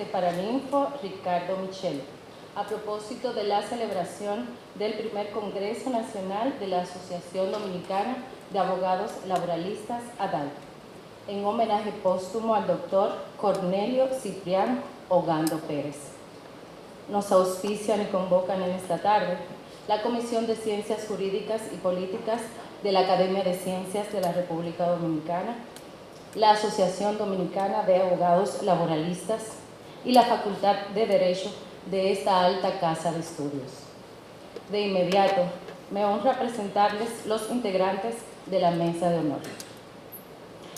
de Paraninfo, Ricardo Michel, a propósito de la celebración del primer Congreso Nacional de la Asociación Dominicana de Abogados Laboralistas, ADAL, en homenaje póstumo al doctor Cornelio Ciprián Ogando Pérez. Nos auspician y convocan en esta tarde la Comisión de Ciencias Jurídicas y Políticas de la Academia de Ciencias de la República Dominicana, la Asociación Dominicana de Abogados Laboralistas y la Facultad de Derecho de esta alta casa de estudios. De inmediato, me honra presentarles los integrantes de la mesa de honor.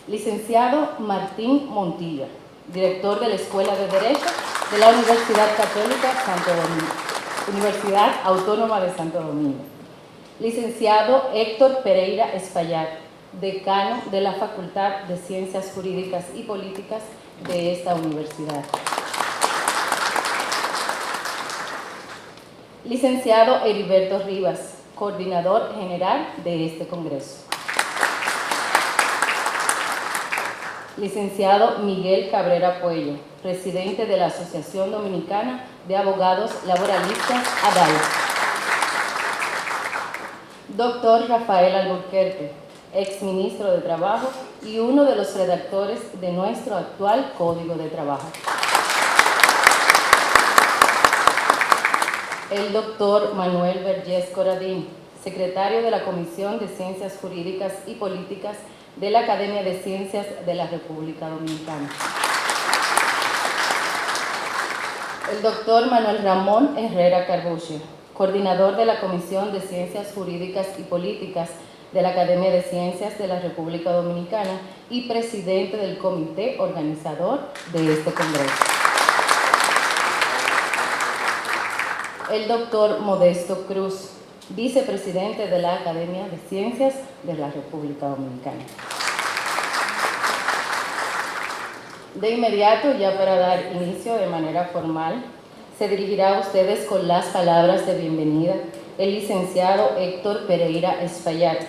Licenciado Martín Montilla, director de la Escuela de Derecho de la Universidad Católica Santo Domingo, Universidad Autónoma de Santo Domingo. Licenciado Héctor Pereira Espaillat, decano de la Facultad de Ciencias Jurídicas y Políticas de esta universidad. Licenciado Heriberto Rivas, coordinador general de este Congreso. Licenciado Miguel Cabrera Puello, presidente de la Asociación Dominicana de Abogados Laboralistas, ADAL. Doctor Rafael Alburquerque, exministro de Trabajo y uno de los redactores de nuestro actual Código de Trabajo. El doctor Manuel Vergés Coradín, secretario de la Comisión de Ciencias Jurídicas y Políticas de la Academia de Ciencias de la República Dominicana. El doctor Manuel Ramón Herrera Carbuccio, coordinador de la Comisión de Ciencias Jurídicas y Políticas de la Academia de Ciencias de la República Dominicana y presidente del comité organizador de este Congreso. El doctor Modesto Cruz, vicepresidente de la Academia de Ciencias de la República Dominicana. De inmediato, ya para dar inicio de manera formal, se dirigirá a ustedes con las palabras de bienvenida el licenciado Héctor Pereira Espaillat,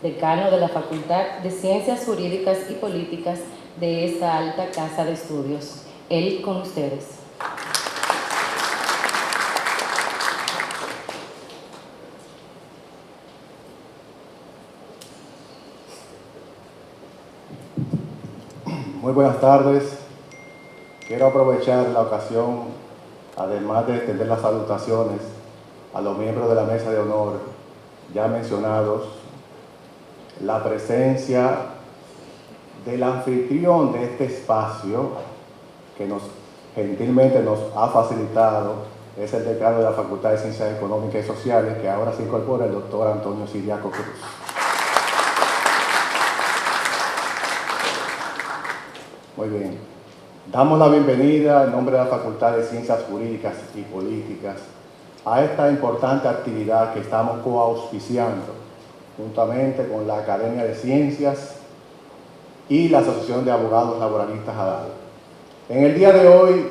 decano de la Facultad de Ciencias Jurídicas y Políticas de esta alta casa de estudios. Él con ustedes. Muy buenas tardes. Quiero aprovechar la ocasión, además de extender las salutaciones a los miembros de la mesa de honor ya mencionados, la presencia del anfitrión de este espacio que gentilmente nos ha facilitado, es el decano de la Facultad de Ciencias Económicas y Sociales, que ahora se incorpora, el doctor Antonio Siriaco Cruz. Muy bien. Damos la bienvenida en nombre de la Facultad de Ciencias Jurídicas y Políticas a esta importante actividad que estamos coauspiciando juntamente con la Academia de Ciencias y la Asociación de Abogados Laboralistas, ADAL. En el día de hoy,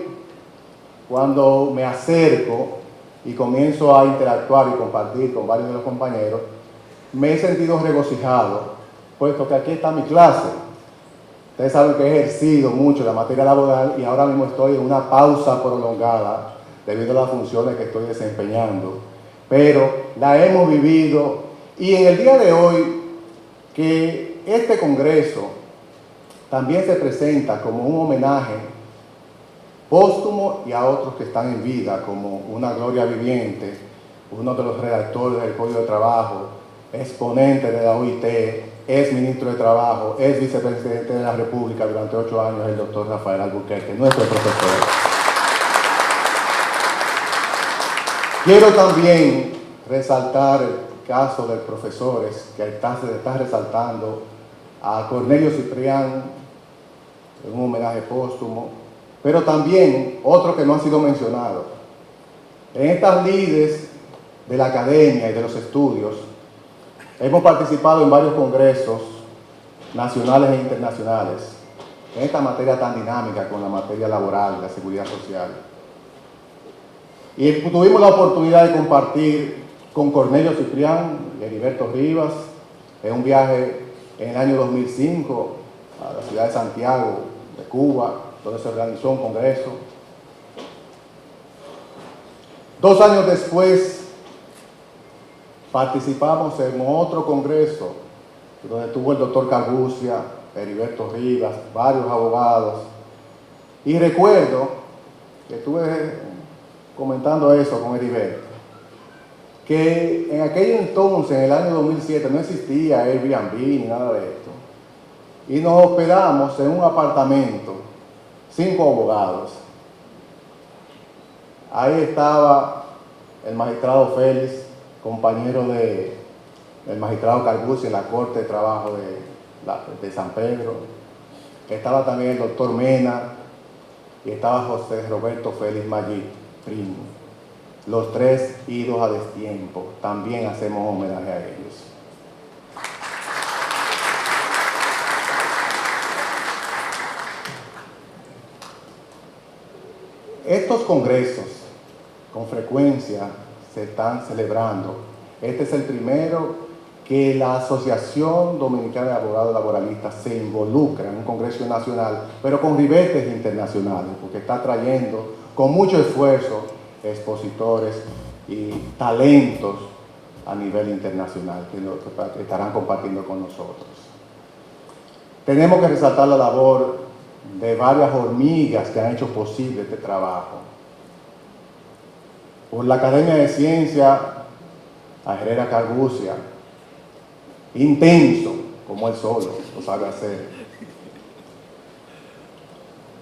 cuando me acerco y comienzo a interactuar y compartir con varios de los compañeros, me he sentido regocijado, puesto que aquí está mi clase. Ustedes saben que he ejercido mucho la materia laboral y ahora mismo estoy en una pausa prolongada debido a las funciones que estoy desempeñando. Pero la hemos vivido y en el día de hoy que este congreso también se presenta como un homenaje póstumo y a otros que están en vida, como una gloria viviente, uno de los redactores del Código de Trabajo, exponente de la OIT, es ministro de Trabajo, es vicepresidente de la República durante 8 años, el doctor Rafael Alburquerque, nuestro profesor. Quiero también resaltar el caso de profesores que está resaltando a Cornelio Ciprián en un homenaje póstumo, pero también otro que no ha sido mencionado. En estas lides de la academia y de los estudios, hemos participado en varios congresos nacionales e internacionales en esta materia tan dinámica con la materia laboral y la seguridad social. Y tuvimos la oportunidad de compartir con Cornelio Ciprián y Heriberto Rivas en un viaje en el año 2005 a la ciudad de Santiago, de Cuba, donde se organizó un congreso. 2 años después, participamos en otro congreso, donde estuvo el doctor Carbucia, Heriberto Rivas, varios abogados. Y recuerdo que estuve comentando eso con Heriberto, que en aquel entonces, en el año 2007, no existía Airbnb ni nada de esto. Y nos hospedamos en un apartamento, 5 abogados. Ahí estaba el magistrado Félix, compañero del magistrado Carbucia en la Corte de Trabajo de San Pedro. Estaba también el doctor Mena y estaba José Roberto Félix Maggi, primo. Los 3 idos a destiempo. También hacemos homenaje a ellos. Estos congresos con frecuencia se están celebrando. Este es el primero que la Asociación Dominicana de Abogados Laboralistas se involucra en un congreso nacional, pero con ribetes internacionales, porque está trayendo con mucho esfuerzo expositores y talentos a nivel internacional que estarán compartiendo con nosotros. Tenemos que resaltar la labor de varias hormigas que han hecho posible este trabajo. Por la Academia de Ciencias, a Herrera Carbucia, intenso, como él solo lo sabe hacer.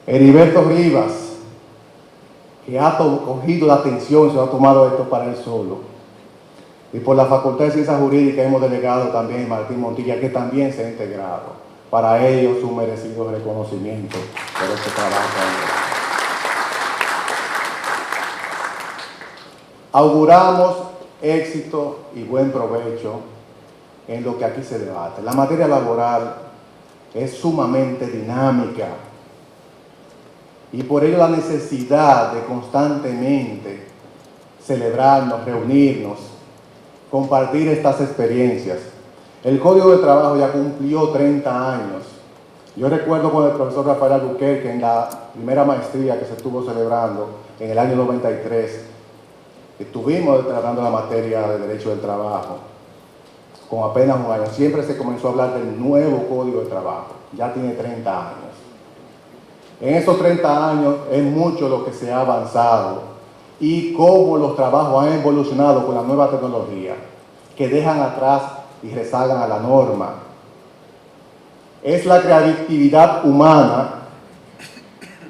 Heriberto Rivas, que ha cogido la atención, se ha tomado esto para él solo. Y por la Facultad de Ciencias Jurídicas hemos delegado también a Martín Montilla, que también se ha integrado. Para ellos un merecido reconocimiento por este trabajo. Auguramos éxito y buen provecho en lo que aquí se debate. La materia laboral es sumamente dinámica y por ello la necesidad de constantemente celebrarnos, reunirnos, compartir estas experiencias. El Código de Trabajo ya cumplió 30 años. Yo recuerdo con el profesor Rafael Albuquerque en la primera maestría que se estuvo celebrando en el año 93, estuvimos tratando la materia de Derecho del Trabajo con apenas un año. Siempre se comenzó a hablar del nuevo Código de Trabajo. Ya tiene 30 años. En esos 30 años es mucho lo que se ha avanzado y cómo los trabajos han evolucionado con la nueva tecnología, que dejan atrás y rezagan a la norma. Es la creatividad humana,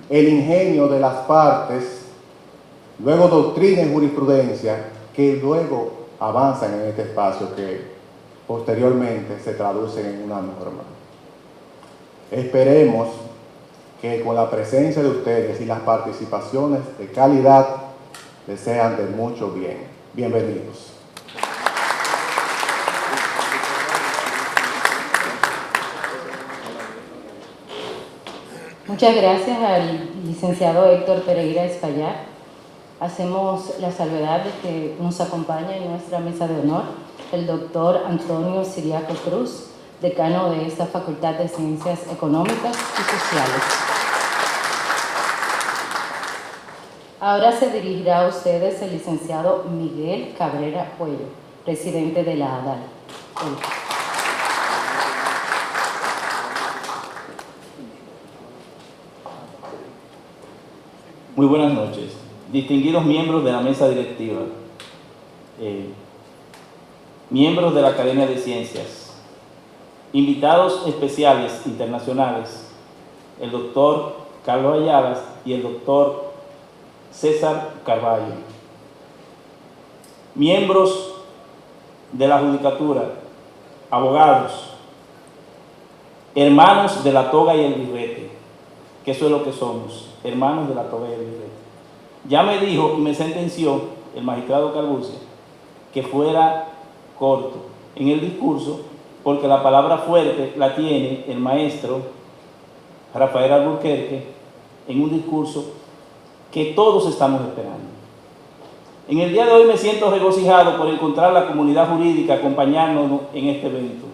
el ingenio de las partes, luego doctrina y jurisprudencia, que luego avanzan en este espacio que posteriormente se traducen en una norma. Esperemos que con la presencia de ustedes y las participaciones de calidad les sean de mucho bien. Bienvenidos. Muchas gracias al licenciado Héctor Pereira Espaillat. Hacemos la salvedad de que nos acompaña en nuestra mesa de honor el doctor Antonio Siriaco Cruz, decano de esta Facultad de Ciencias Económicas y Sociales. Ahora se dirigirá a ustedes el licenciado Miguel Cabrera Puello, presidente de la ADAL. Muy buenas noches, distinguidos miembros de la mesa directiva, miembros de la Academia de Ciencias, invitados especiales internacionales, el doctor Carlos Ayala y el doctor César Carvalho, miembros de la Judicatura, abogados, hermanos de la toga y el birrete, que eso es lo que somos, hermanos de la toga y el birrete. Ya me dijo y me sentenció el magistrado Carbucia que fuera corto en el discurso, porque la palabra fuerte la tiene el maestro Rafael Albuquerque en un discurso que todos estamos esperando. En el día de hoy me siento regocijado por encontrar la comunidad jurídica acompañándonos en este evento.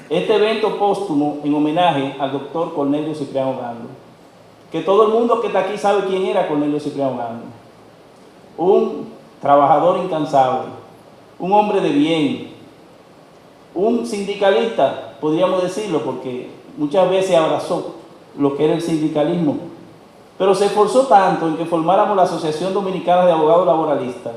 Este evento póstumo en homenaje al doctor Cornelio Cipriano Gando, que todo el mundo que está aquí sabe quién era Cornelio Cipriano Gando. Un trabajador incansable, un hombre de bien, un sindicalista, podríamos decirlo, porque muchas veces abrazó lo que era el sindicalismo, pero se esforzó tanto en que formáramos la Asociación Dominicana de Abogados Laboralistas,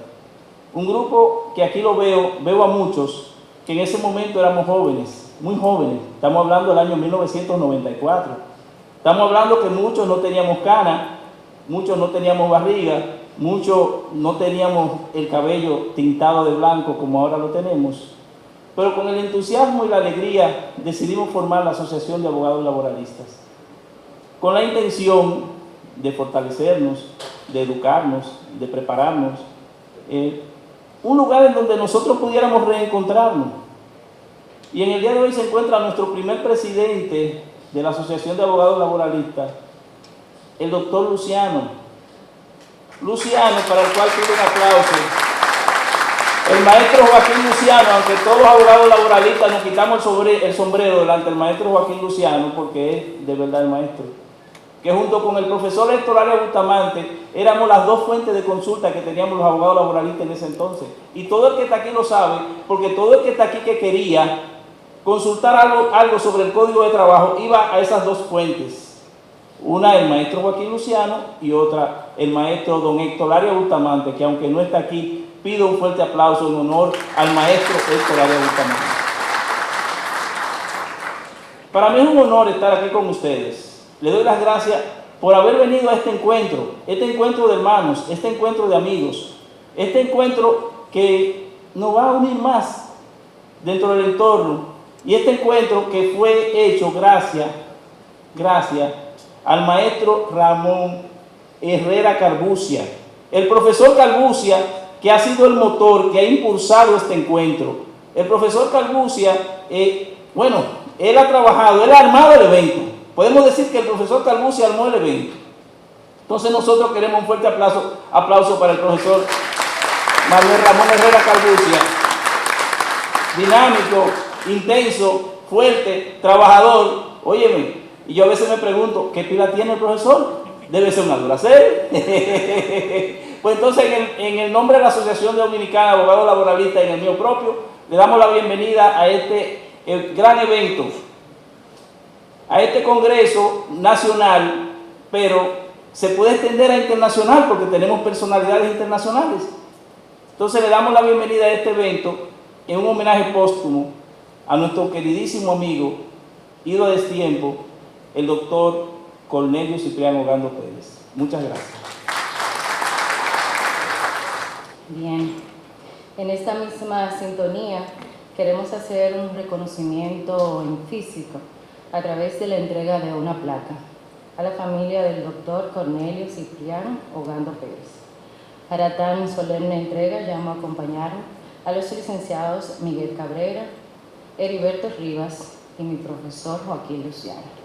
un grupo que aquí lo veo a muchos, que en ese momento éramos jóvenes, muy jóvenes, estamos hablando del año 1994, estamos hablando que muchos no teníamos cana, muchos no teníamos barriga, muchos no teníamos el cabello tintado de blanco como ahora lo tenemos, pero con el entusiasmo y la alegría decidimos formar la Asociación de Abogados Laboralistas, con la intención de fortalecernos, de educarnos, de prepararnos, un lugar en donde nosotros pudiéramos reencontrarnos. Y en el día de hoy se encuentra nuestro primer presidente de la Asociación de Abogados Laboralistas, el doctor Luciano. Luciano, para el cual pido un aplauso. El maestro Joaquín Luciano, aunque todos los abogados laboralistas nos quitamos el sombrero delante del maestro Joaquín Luciano, porque es de verdad el maestro, que junto con el profesor Héctor Arias Bustamante éramos las dos fuentes de consulta que teníamos los abogados laboralistas en ese entonces. Y todo el que está aquí lo sabe, porque todo el que está aquí que quería consultar algo sobre el Código de Trabajo iba a esas dos fuentes. Una el maestro Joaquín Luciano y otra el maestro don Héctor Arias Bustamante, que aunque no está aquí, pido un fuerte aplauso en honor al maestro Héctor Arias Bustamante. Para mí es un honor estar aquí con ustedes. Les doy las gracias por haber venido a este encuentro de hermanos, este encuentro de amigos, este encuentro que nos va a unir más dentro del entorno y este encuentro que fue hecho gracias al maestro Ramón Herrera Carbucia, el profesor Carbucia, que ha sido el motor que ha impulsado este encuentro. El profesor Carbucia, él ha trabajado, él ha armado el evento. Podemos decir que el profesor Carbucia armó el evento. Entonces nosotros queremos un fuerte aplauso para el profesor Manuel Ramón Herrera Carbucia. Dinámico, intenso, fuerte, trabajador. Óyeme, y yo a veces me pregunto, ¿qué pila tiene el profesor? Debe ser una Duracell. Pues entonces en el nombre de la Asociación Dominicana de Abogados Laboralistas y en el mío propio, le damos la bienvenida a este gran evento, a este Congreso Nacional, pero se puede extender a internacional porque tenemos personalidades internacionales. Entonces le damos la bienvenida a este evento en un homenaje póstumo a nuestro queridísimo amigo, ido a destiempo, el doctor Cornelio Cipriano Ogando Pérez. Muchas gracias. Bien, en esta misma sintonía queremos hacer un reconocimiento en físico a través de la entrega de una placa a la familia del doctor Cornelio Cipriano Ogando Pérez. Para tan solemne entrega llamo a acompañar a los licenciados Miguel Cabrera, Heriberto Rivas y mi profesor Joaquín Luciano.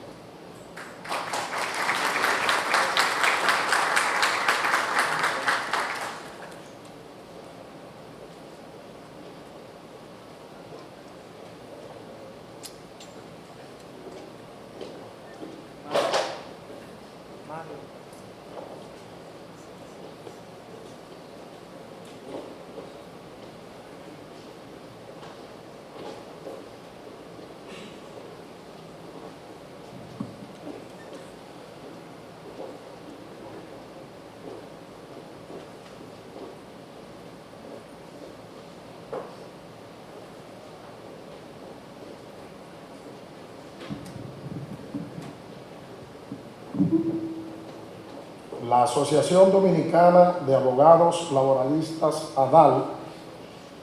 La Asociación Dominicana de Abogados Laboralistas, ADAL,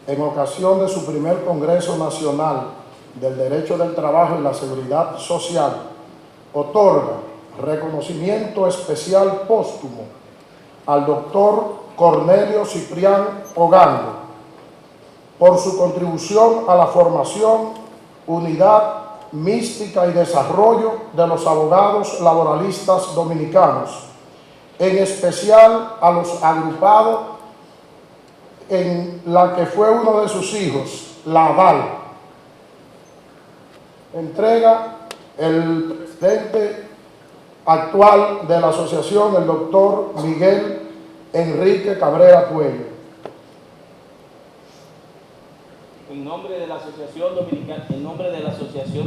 en ocasión de su primer Congreso Nacional del Derecho del Trabajo y la Seguridad Social, otorga reconocimiento especial póstumo al doctor Cornelio Cipriano Ogando por su contribución a la formación, unidad, mística y desarrollo de los abogados laboralistas dominicanos, en especial a los agrupados en la que fue uno de sus hijos, la ADAL. Entrega el presidente actual de la asociación, el doctor Miguel Enrique Cabrera Puello. en nombre de la Asociación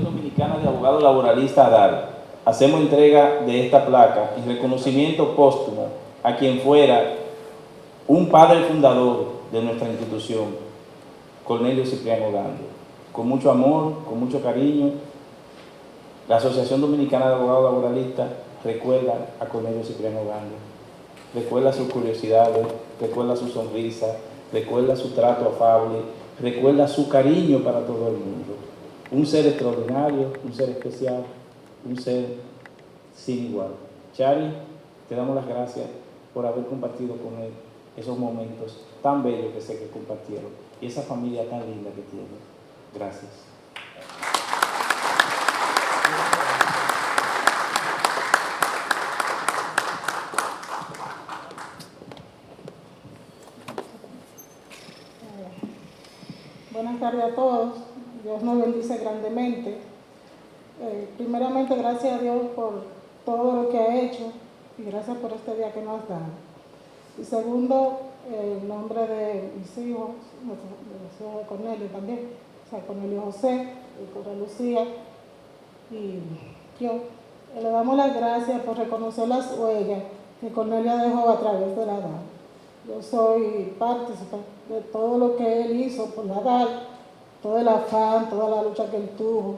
Dominicana de Abogados Laboralistas ADAL, hacemos entrega de esta placa en reconocimiento póstumo a quien fuera un padre fundador de nuestra institución, Cornelio Cipriano Gando. Con mucho amor, con mucho cariño, la Asociación Dominicana de Abogados Laboralistas recuerda a Cornelio Cipriano Gando, recuerda sus curiosidades, recuerda su sonrisa, recuerda su trato afable, recuerda su cariño para todo el mundo. Un ser extraordinario, un ser especial, un ser sin igual. Chari, te damos las gracias por haber compartido con él esos momentos tan bellos que sé que compartieron y esa familia tan linda que tiene. Gracias. Buenas tardes a todos. Dios nos bendice grandemente. Primeramente, gracias a Dios por todo lo que ha hecho y gracias por este día que nos ha dado. Y segundo, en nombre de mis hijos, de Cornelio también, o sea, Cornelio José, y Cora Lucía y yo, le damos las gracias por reconocer las huellas que Cornelio dejó a través de la DAL. Yo soy partícipe de todo lo que él hizo por la DAL, todo el afán, toda la lucha que él tuvo,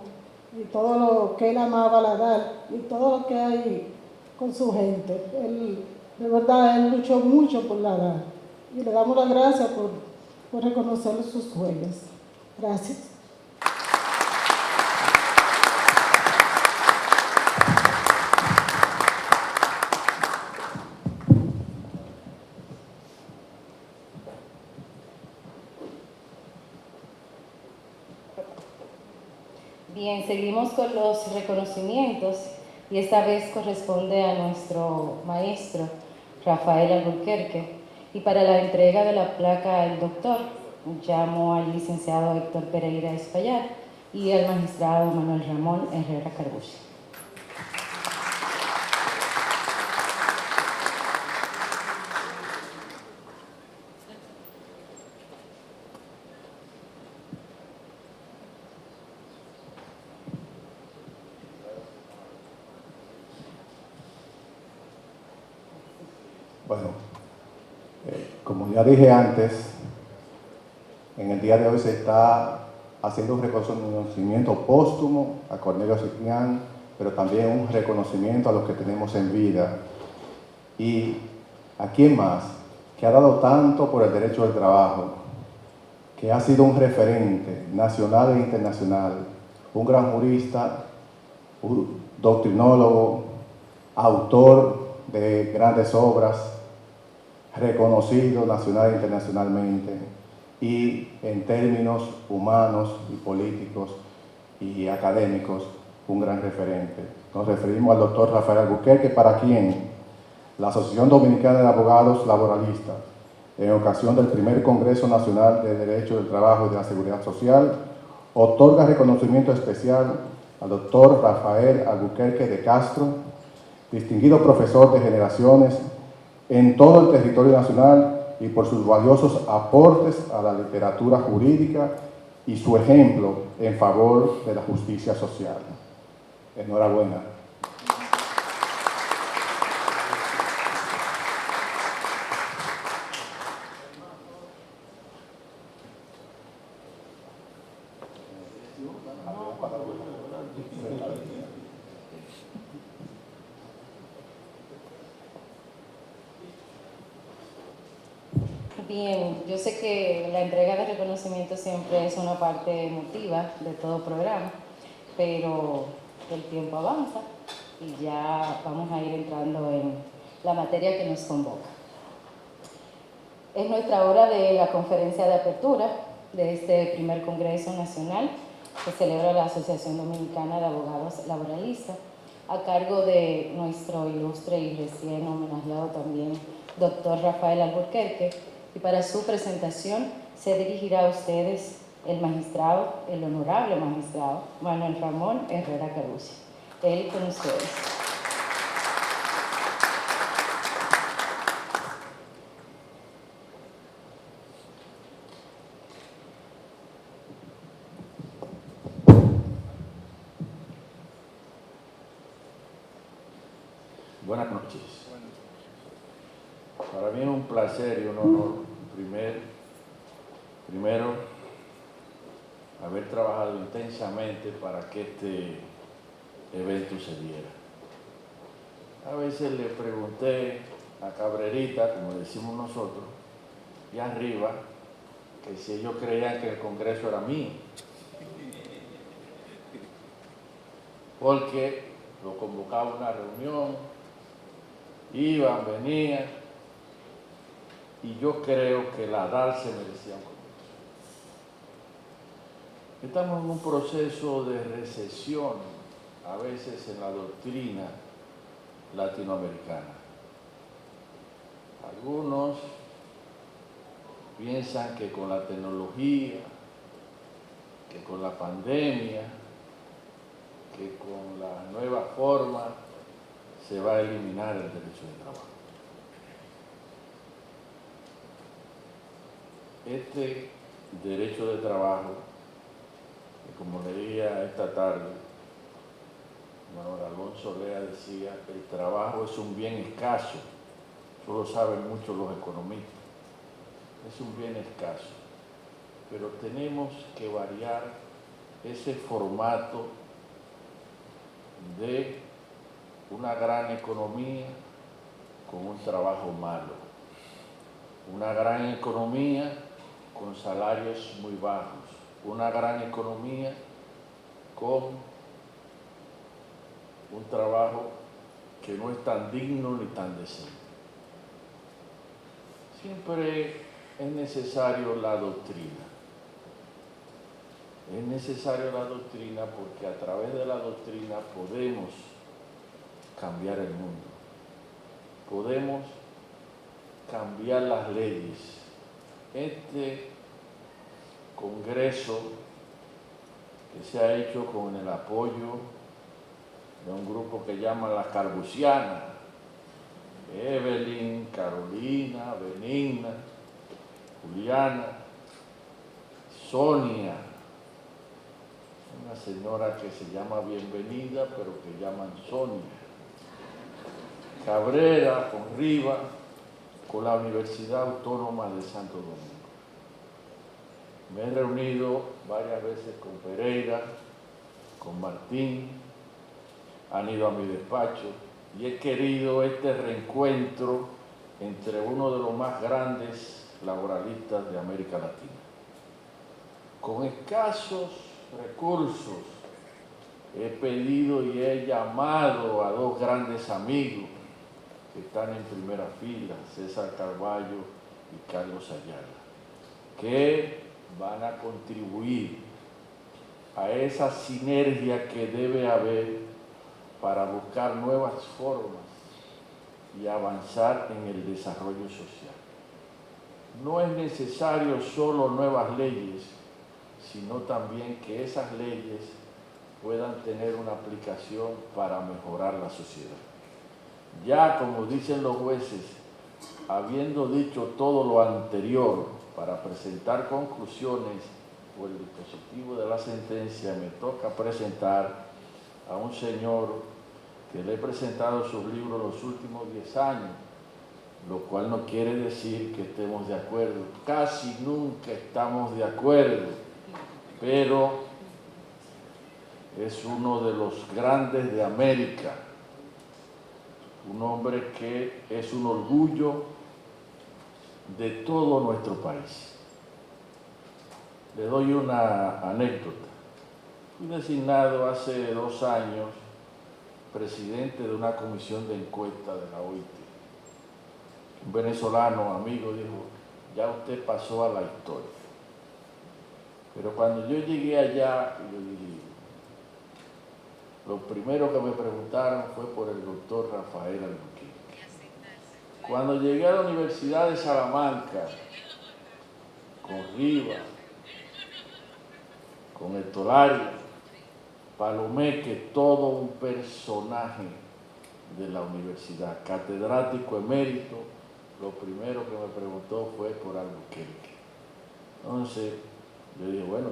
y todo lo que él amaba a la DAL, y todo lo que hay con su gente. Él, de verdad, él luchó mucho por la DAL, y le damos las gracias por reconocer sus huellas. Gracias. Bien, seguimos con los reconocimientos y esta vez corresponde a nuestro maestro Rafael Alburquerque. Y para la entrega de la placa al doctor, llamo al licenciado Héctor Pereira Espaillat y al magistrado Manuel Ramón Herrera Carbucci. Bueno, como ya dije antes, en el día de hoy se está haciendo un reconocimiento póstumo a Cornelio Ciprián, pero también un reconocimiento a los que tenemos en vida. Y a quién más, que ha dado tanto por el derecho del trabajo, que ha sido un referente nacional e internacional, un gran jurista, un doctrinólogo, autor de grandes obras, reconocido nacional e internacionalmente, y en términos humanos y políticos y académicos, un gran referente. Nos referimos al doctor Rafael Alburquerque, para quien la Asociación Dominicana de Abogados Laboralistas, en ocasión del primer Congreso Nacional de Derecho del Trabajo y de la Seguridad Social, otorga reconocimiento especial al doctor Rafael Alburquerque de Castro, distinguido profesor de generaciones en todo el territorio nacional y por sus valiosos aportes a la literatura jurídica y su ejemplo en favor de la justicia social. Enhorabuena. Bien, yo sé que la entrega de reconocimiento siempre es una parte emotiva de todo programa, pero el tiempo avanza y ya vamos a ir entrando en la materia que nos convoca. Es nuestra hora de la conferencia de apertura de este primer Congreso Nacional que celebra la Asociación Dominicana de Abogados Laboralistas, a cargo de nuestro ilustre y recién homenajeado también doctor Rafael Alburquerque, y para su presentación se dirigirá a ustedes el magistrado, el honorable magistrado Manuel Ramón Herrera Carbucci. Él con ustedes. Buenas noches. Para mí es un placer y un honor, primero, haber trabajado intensamente para que este evento se diera. A veces le pregunté a Cabrerita, como decimos nosotros, y arriba, que si ellos creían que el Congreso era mío. Porque lo convocaba a una reunión, iban, venían, y yo creo que la DAL se merecía un Congreso. Estamos en un proceso de recesión, a veces en la doctrina latinoamericana. Algunos piensan que con la tecnología, que con la pandemia, que con la nueva forma se va a eliminar el derecho de trabajo. Este derecho de trabajo, que como leía esta tarde, Manuel Alonso Lea decía, el trabajo es un bien escaso, eso lo saben mucho los economistas, es un bien escaso, pero tenemos que variar ese formato de una gran economía con un trabajo malo, una gran economía con salarios muy bajos, una gran economía con un trabajo que no es tan digno ni tan decente. Siempre es necesario la doctrina. Es necesario la doctrina porque a través de la doctrina podemos cambiar el mundo. Podemos cambiar las leyes. Este Congreso que se ha hecho con el apoyo de un grupo que llaman las Carbusianas, Evelyn, Carolina, Benigna, Juliana, Sonia, una señora que se llama Bienvenida, pero que llaman Sonia, Cabrera, con Riva, con la Universidad Autónoma de Santo Domingo. Me he reunido varias veces con Pereira, con Martín, han ido a mi despacho y he querido este reencuentro entre uno de los más grandes laboralistas de América Latina. Con escasos recursos he pedido y he llamado a dos grandes amigos que están en primera fila, César Carballo y Carlos Ayala, que van a contribuir a esa sinergia que debe haber para buscar nuevas formas y avanzar en el desarrollo social. No es necesario solo nuevas leyes, sino también que esas leyes puedan tener una aplicación para mejorar la sociedad. Ya, como dicen los jueces, habiendo dicho todo lo anterior para presentar conclusiones por el dispositivo de la sentencia, me toca presentar a un señor que le he presentado sus libros los últimos 10 años, lo cual no quiere decir que estemos de acuerdo. Casi nunca estamos de acuerdo, pero es uno de los grandes de América, un hombre que es un orgullo de todo nuestro país. Le doy una anécdota. Fui designado hace 2 años presidente de una comisión de encuesta de la OIT. Un venezolano amigo dijo, ya usted pasó a la historia. Pero cuando yo llegué allá, yo dije, lo primero que me preguntaron fue por el doctor Rafael Albuquerque. Cuando llegué a la Universidad de Salamanca, con Rivas, con Héctor Arias, Palomeque, todo un personaje de la universidad, catedrático emérito, lo primero que me preguntó fue por Albuquerque. Entonces, yo dije, bueno,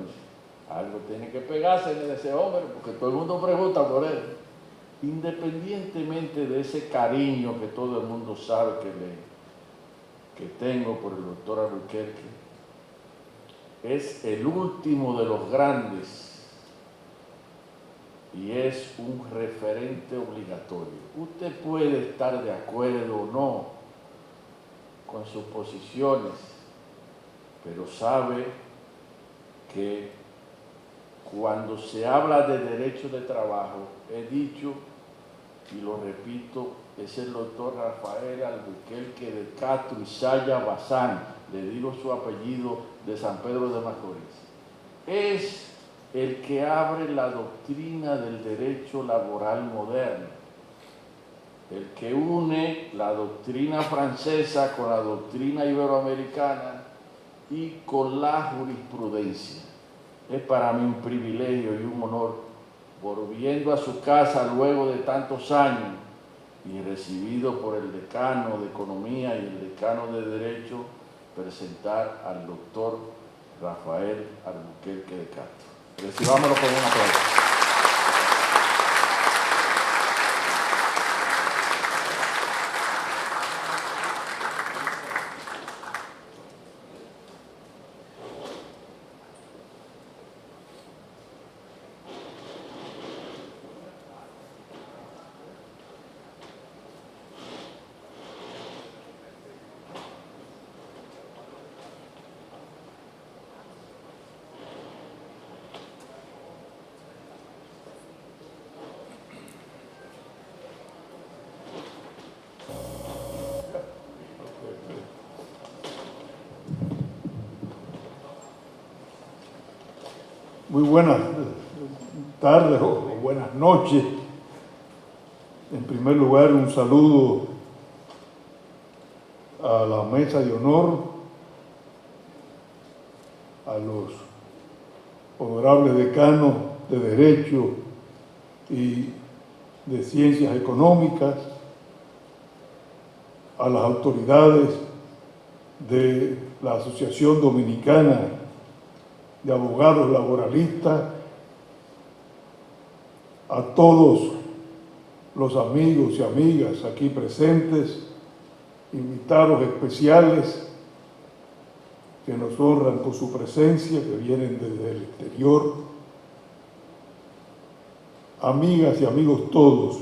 algo tiene que pegarse en ese hombre, porque todo el mundo pregunta por él. independientemente de ese cariño que todo el mundo sabe que tengo por el doctor Albuquerque, es el último de los grandes y es un referente obligatorio. Usted puede estar de acuerdo o no con sus posiciones, pero sabe que cuando se habla de derechos de trabajo, he dicho y lo repito, es el doctor Rafael Albuquerque de Castro y Saya Bazán, le digo su apellido, de San Pedro de Macorís. Es el que abre la doctrina del derecho laboral moderno, el que une la doctrina francesa con la doctrina iberoamericana y con la jurisprudencia. Es para mí un privilegio y un honor, volviendo a su casa luego de tantos años y recibido por el decano de Economía y el decano de Derecho, presentar al doctor Rafael Albuquerque de Castro. Recibámoslo con un aplauso. Muy buenas tardes o buenas noches. En primer lugar, un saludo a la mesa de honor, a los honorables decanos de Derecho y de Ciencias Económicas, a las autoridades de la Asociación Dominicana de Abogados Laboralistas, a todos los amigos y amigas aquí presentes, invitados especiales que nos honran con su presencia, que vienen desde el exterior, amigas y amigos todos.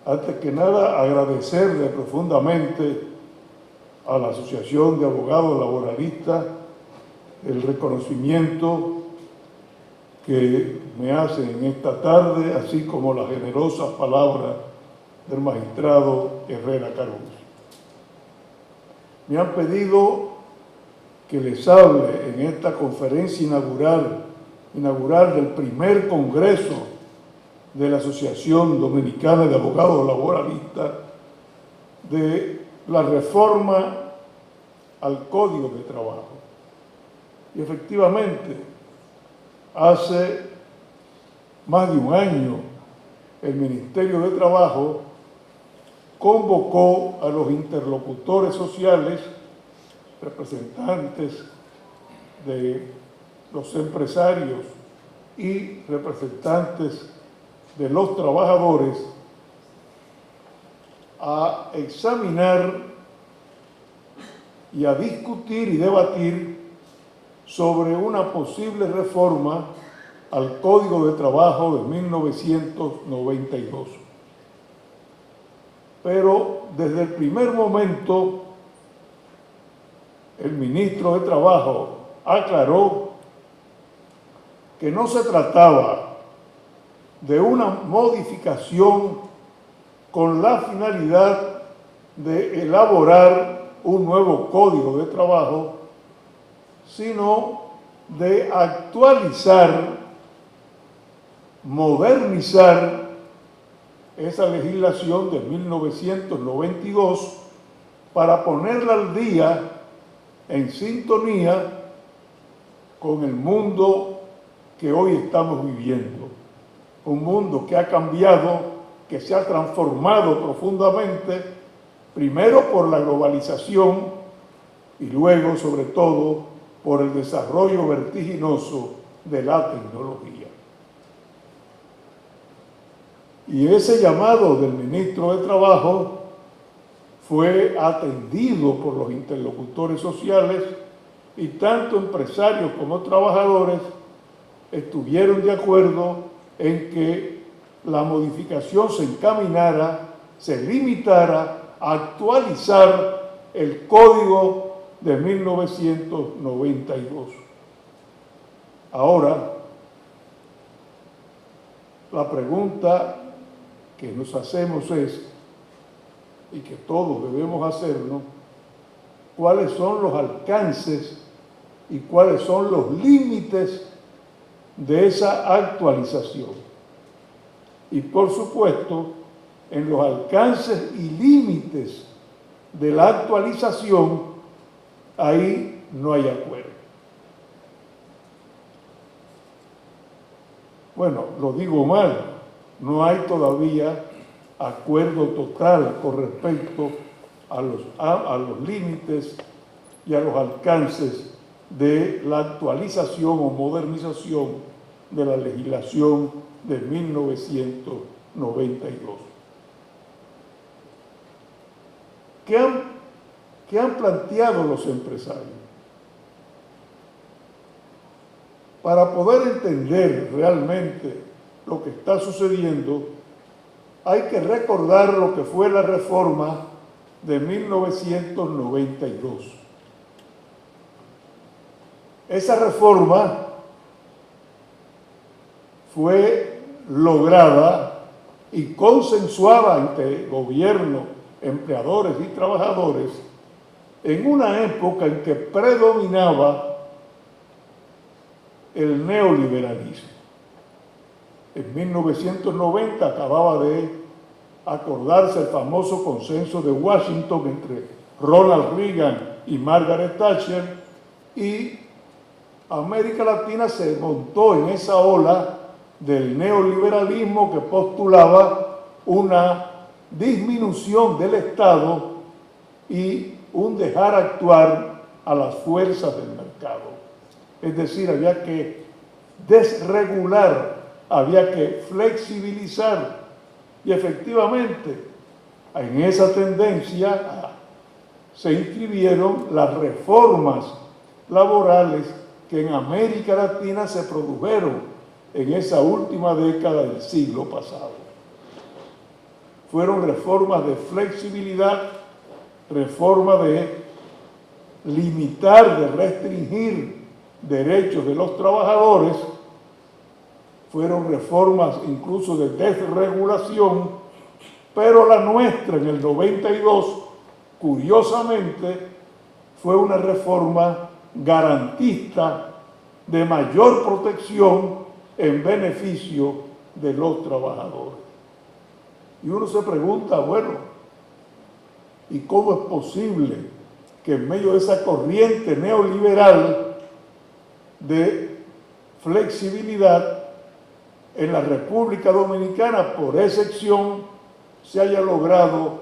Antes que nada, agradecerle profundamente a la Asociación de Abogados Laboralistas el reconocimiento que me hacen en esta tarde, así como las generosas palabras del magistrado Herrera Caruso. Me han pedido que les hable en esta conferencia inaugural del primer Congreso de la Asociación Dominicana de Abogados Laboralistas de la reforma al Código de Trabajo. Y efectivamente, hace más de un año, el Ministerio de Trabajo convocó a los interlocutores sociales, representantes de los empresarios y representantes de los trabajadores, a examinar y a discutir y debatir sobre una posible reforma al Código de Trabajo de 1992. Pero desde el primer momento, el ministro de Trabajo aclaró que no se trataba de una modificación con la finalidad de elaborar un nuevo Código de Trabajo, sino de actualizar, modernizar esa legislación de 1992 para ponerla al día en sintonía con el mundo que hoy estamos viviendo. Un mundo que ha cambiado, que se ha transformado profundamente, primero por la globalización y luego, sobre todo, por el desarrollo vertiginoso de la tecnología. Y ese llamado del ministro de Trabajo fue atendido por los interlocutores sociales y tanto empresarios como trabajadores estuvieron de acuerdo en que la modificación se encaminara, se limitara a actualizar el Código de 1992. Ahora, la pregunta que nos hacemos es, y que todos debemos hacernos, ¿cuáles son los alcances y cuáles son los límites de esa actualización? Y por supuesto, en los alcances y límites de la actualización, ahí no hay acuerdo. Bueno, lo digo mal, no hay todavía acuerdo total con respecto a los límites y a los alcances de la actualización o modernización de la legislación de 1992. ¿Qué han planteado los empresarios? Para poder entender realmente lo que está sucediendo, hay que recordar lo que fue la reforma de 1992. Esa reforma fue lograda y consensuada entre gobierno, empleadores y trabajadores en una época en que predominaba el neoliberalismo. En 1990 acababa de acordarse el famoso consenso de Washington entre Ronald Reagan y Margaret Thatcher, y América Latina se montó en esa ola del neoliberalismo que postulaba una disminución del Estado y un dejar actuar a las fuerzas del mercado. Es decir, había que desregular, había que flexibilizar, y efectivamente en esa tendencia se inscribieron las reformas laborales que en América Latina se produjeron en esa última década del siglo pasado. Fueron reformas de flexibilidad, reformas de limitar, de restringir derechos de los trabajadores, fueron reformas incluso de desregulación, pero la nuestra en el 92, curiosamente, fue una reforma garantista de mayor protección en beneficio de los trabajadores. Y uno se pregunta, bueno, ¿y cómo es posible que en medio de esa corriente neoliberal de flexibilidad en la República Dominicana, por excepción, se haya logrado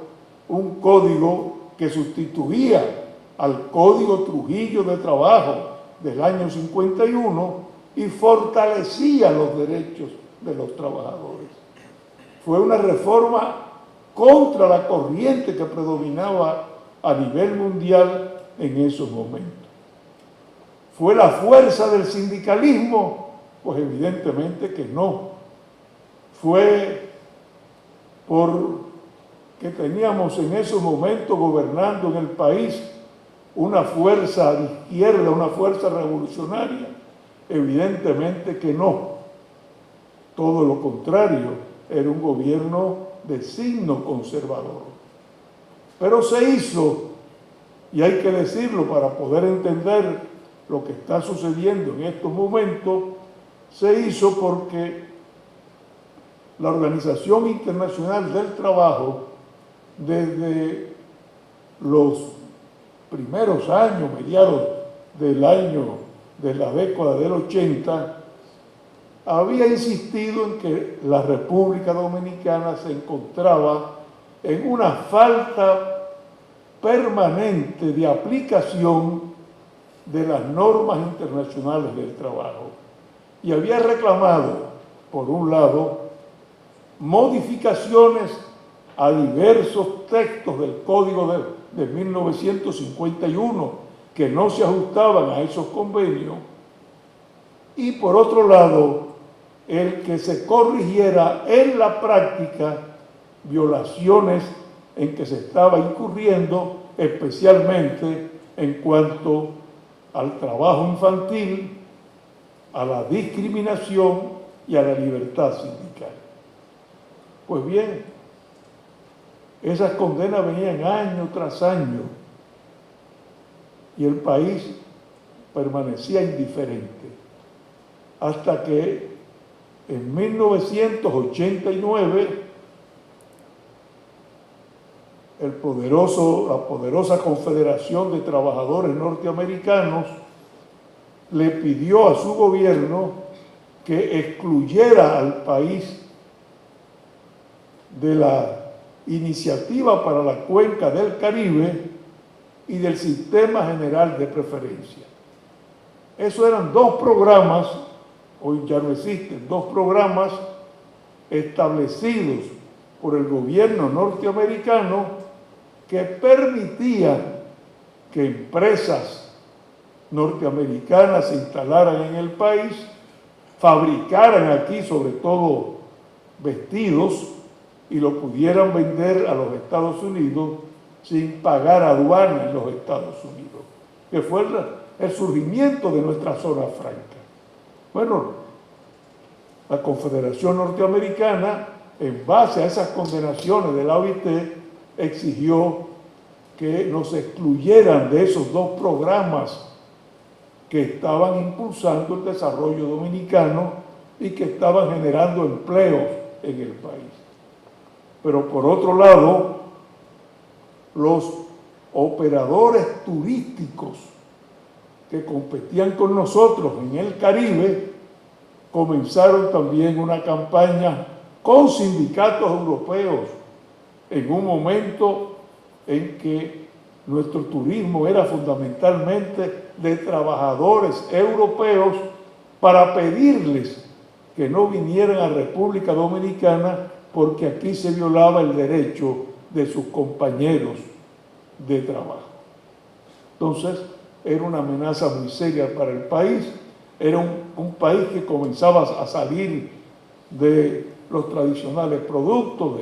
un código que sustituía al Código Trujillo de Trabajo del año 51 y fortalecía los derechos de los trabajadores? Fue una reforma contra la corriente que predominaba a nivel mundial en esos momentos. ¿Fue la fuerza del sindicalismo? Pues evidentemente que no. Fue porque teníamos en esos momentos gobernando en el país una fuerza de izquierda, una fuerza revolucionaria. Evidentemente que no. Todo lo contrario, era un gobierno de signo conservador. Pero se hizo, y hay que decirlo para poder entender lo que está sucediendo en estos momentos, se hizo porque la Organización Internacional del Trabajo, desde los primeros años, mediados de la década del 80, había insistido en que la República Dominicana se encontraba en una falta permanente de aplicación de las normas internacionales del trabajo. Y había reclamado, por un lado, modificaciones a diversos textos del Código de 1951 que no se ajustaban a esos convenios, y por otro lado, el que se corrigiera en la práctica violaciones en que se estaba incurriendo, especialmente en cuanto al trabajo infantil, a la discriminación y a la libertad sindical. Pues bien, esas condenas venían año tras año y el país permanecía indiferente, hasta que en 1989 la poderosa Confederación de Trabajadores Norteamericanos le pidió a su gobierno que excluyera al país de la Iniciativa para la Cuenca del Caribe y del Sistema General de Preferencia. Esos eran dos programas, hoy ya no existen, dos programas establecidos por el gobierno norteamericano que permitían que empresas norteamericanas se instalaran en el país, fabricaran aquí sobre todo vestidos y lo pudieran vender a los Estados Unidos sin pagar aduana en los Estados Unidos, que fue el surgimiento de nuestra zona franca. Bueno, la Confederación Norteamericana, en base a esas condenaciones de la OIT, exigió que nos excluyeran de esos dos programas que estaban impulsando el desarrollo dominicano y que estaban generando empleos en el país. Pero por otro lado, los operadores turísticos que competían con nosotros en el Caribe comenzaron también una campaña con sindicatos europeos en un momento en que nuestro turismo era fundamentalmente de trabajadores europeos, para pedirles que no vinieran a República Dominicana porque aquí se violaba el derecho de sus compañeros de trabajo. Entonces, era una amenaza muy seria para el país. Era un país que comenzaba a salir de los tradicionales productos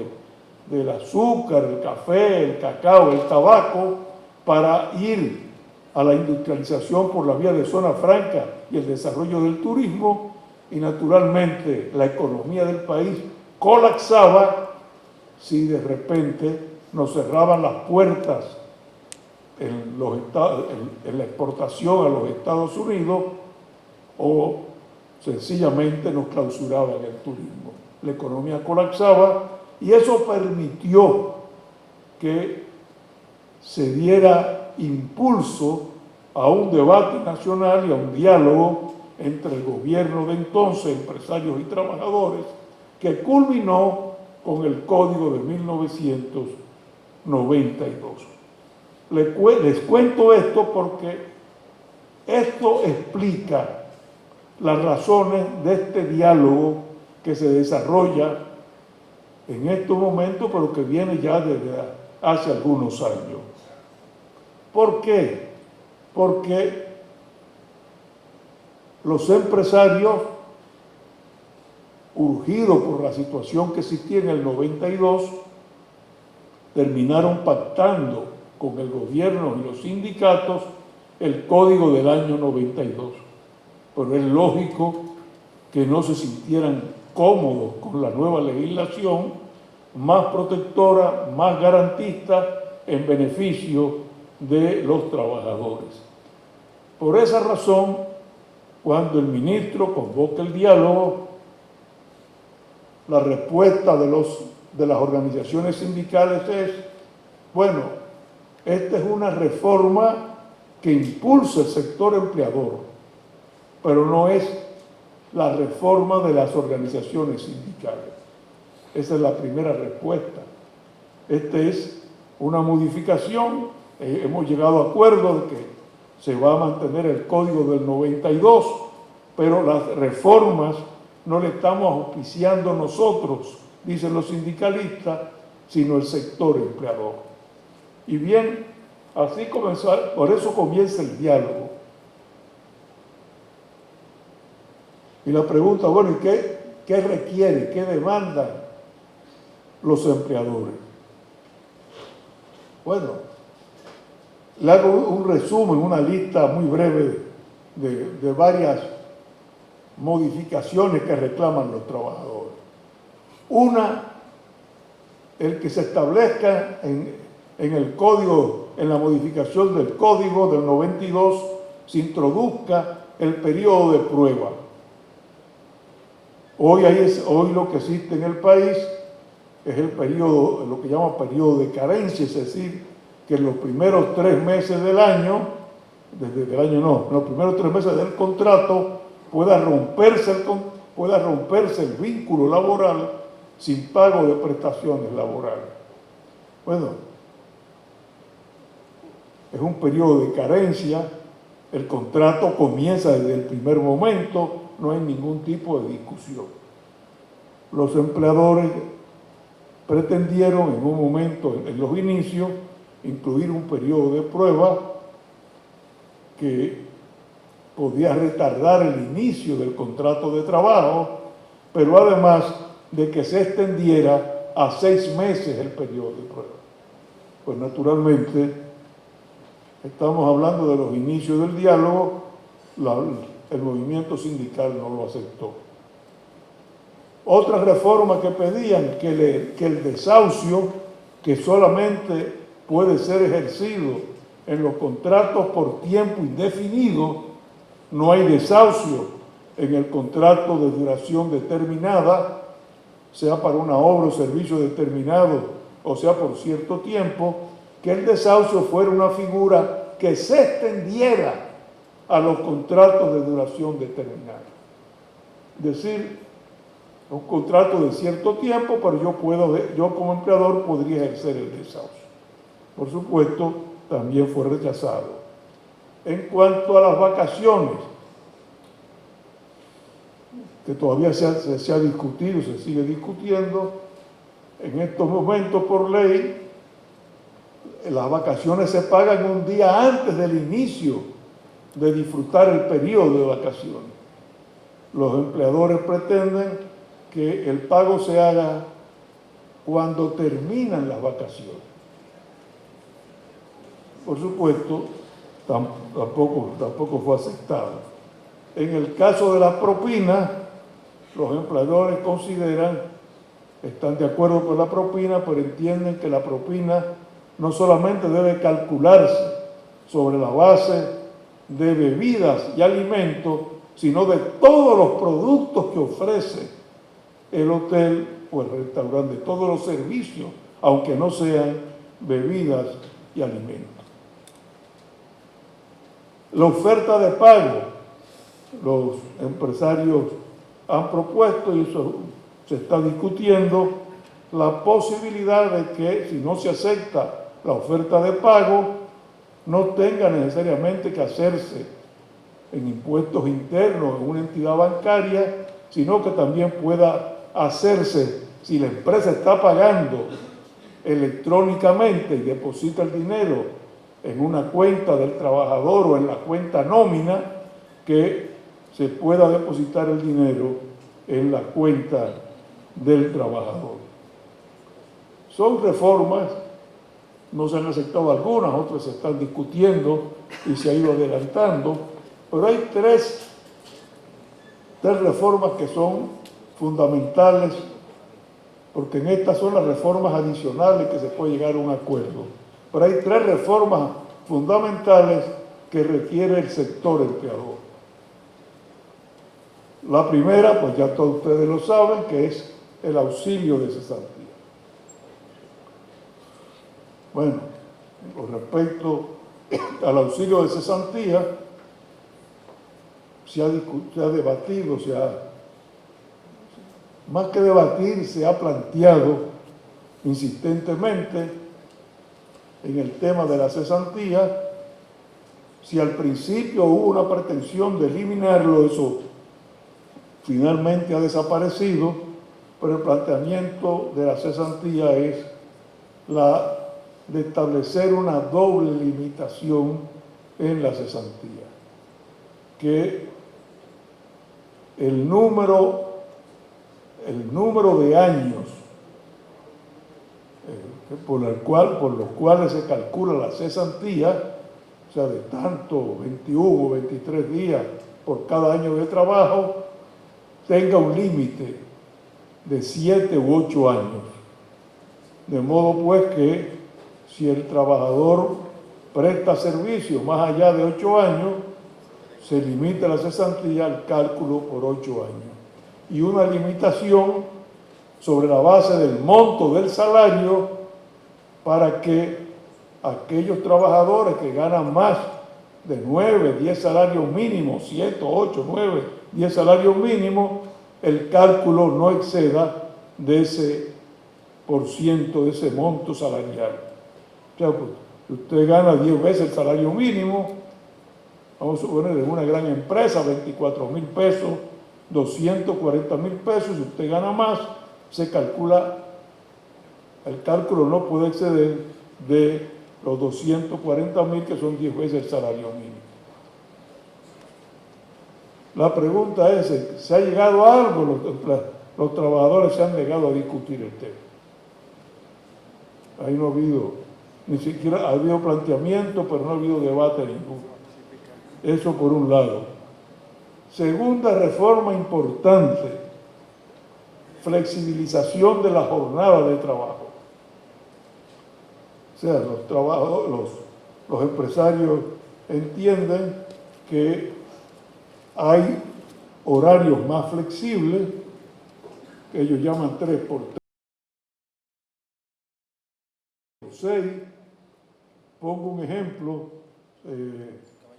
del azúcar, el café, el cacao, el tabaco, para ir a la industrialización por la vía de zona franca y el desarrollo del turismo, y naturalmente la economía del país colapsaba si de repente nos cerraban las puertas en la exportación a los Estados Unidos o sencillamente nos clausuraban el turismo. La economía colapsaba y eso permitió que se diera impulso a un debate nacional y a un diálogo entre el gobierno de entonces, empresarios y trabajadores, que culminó con el Código de 1992. Les cuento esto porque esto explica las razones de este diálogo que se desarrolla en estos momentos, pero que viene ya desde hace algunos años. ¿Por qué? Porque los empresarios, urgidos por la situación que existía en el 92, terminaron pactando con el gobierno y los sindicatos el Código del año 92. Pero es lógico que no se sintieran cómodos con la nueva legislación, más protectora, más garantista, en beneficio de los trabajadores. Por esa razón, cuando el ministro convoca el diálogo, la respuesta de las organizaciones sindicales es: bueno, esta es una reforma que impulsa el sector empleador, pero no es la reforma de las organizaciones sindicales. Esa es la primera respuesta. Esta es una modificación. Hemos llegado a acuerdo de que se va a mantener el Código del 92, pero las reformas no le estamos auspiciando nosotros dicen los sindicalistas, sino el sector empleador. Y bien, así comenzó, por eso comienza el diálogo. Y la pregunta, bueno, ¿y qué requiere, qué demandan los empleadores? Bueno, le hago un resumen, una lista muy breve de varias modificaciones que reclaman los trabajadores. Una, el que se establezca en el código, en la modificación del código del 92, se introduzca el periodo de prueba. Hoy lo que existe en el país es el periodo, lo que llama periodo de carencia, es decir, que en los primeros 3 meses del año, los primeros 3 meses del contrato pueda romperse el vínculo laboral sin pago de prestaciones laborales. Bueno, es un periodo de carencia, el contrato comienza desde el primer momento, no hay ningún tipo de discusión. Los empleadores pretendieron en un momento, en los inicios, incluir un periodo de prueba que podía retardar el inicio del contrato de trabajo, pero además de que se extendiera a 6 meses el periodo de prueba. Pues naturalmente, estamos hablando de los inicios del diálogo, el movimiento sindical no lo aceptó. Otra reforma que pedían, que el desahucio, que solamente puede ser ejercido en los contratos por tiempo indefinido, no hay desahucio en el contrato de duración determinada, sea para una obra o servicio determinado, o sea por cierto tiempo, que el desahucio fuera una figura que se extendiera a los contratos de duración determinada. Es decir, un contrato de cierto tiempo, pero yo como empleador podría ejercer el desahucio. Por supuesto, también fue rechazado. En cuanto a las vacaciones, que todavía se ha discutido, se sigue discutiendo, en estos momentos por ley, las vacaciones se pagan un día antes del inicio de disfrutar el periodo de vacaciones. Los empleadores pretenden que el pago se haga cuando terminan las vacaciones. Por supuesto, tampoco fue aceptado. En el caso de la propina, los empleadores están de acuerdo con la propina, pero entienden que la propina no solamente debe calcularse sobre la base de bebidas y alimentos, sino de todos los productos que ofrece el hotel o el restaurante, de todos los servicios, aunque no sean bebidas y alimentos. La oferta de pago, los empresarios han propuesto, y eso se está discutiendo, la posibilidad de que si no se acepta la oferta de pago, no tenga necesariamente que hacerse en impuestos internos en una entidad bancaria, sino que también pueda hacerse, si la empresa está pagando electrónicamente y deposita el dinero en una cuenta del trabajador o en la cuenta nómina, que se pueda depositar el dinero en la cuenta del trabajador. Son reformas, no se han aceptado algunas, otras se están discutiendo y se ha ido adelantando, pero hay tres reformas que son fundamentales, porque en estas son las reformas adicionales que se puede llegar a un acuerdo. Pero hay 3 reformas fundamentales que requiere el sector empleador. La primera, pues ya todos ustedes lo saben, que es el auxilio de cesantía. Bueno, con respecto al auxilio de cesantía, se ha debatido, más que debatir, se ha planteado insistentemente en el tema de la cesantía. Si al principio hubo una pretensión de eliminarlo, eso finalmente ha desaparecido, pero el planteamiento de la cesantía es la de establecer una doble limitación en la cesantía, que el número de años por los cuales se calcula la cesantía, o sea, de tanto 21 o 23 días por cada año de trabajo, tenga un límite de 7 u 8 años. De modo pues que si el trabajador presta servicio más allá de 8 años, se limita la cesantía al cálculo por 8 años. Y una limitación sobre la base del monto del salario para que aquellos trabajadores que ganan más de 9, 10 salarios mínimos, 7, 8, 9, 10 salarios mínimos, el cálculo no exceda de ese por ciento, de ese monto salarial. O sea, pues, si usted gana 10 veces el salario mínimo, vamos a suponer en una gran empresa, 24,000 pesos, 240,000 pesos, si usted gana más, se calcula, el cálculo no puede exceder de los 240,000, que son 10 veces el salario mínimo. La pregunta es, ¿se ha llegado a algo? Los trabajadores se han negado a discutir el tema. Ahí no ha habido, ni siquiera ha habido planteamiento, pero no ha habido debate ninguno. Eso por un lado. Segunda reforma importante, flexibilización de la jornada de trabajo. O sea, los empresarios entienden que hay horarios más flexibles, que ellos llaman 3x6. Pongo un ejemplo,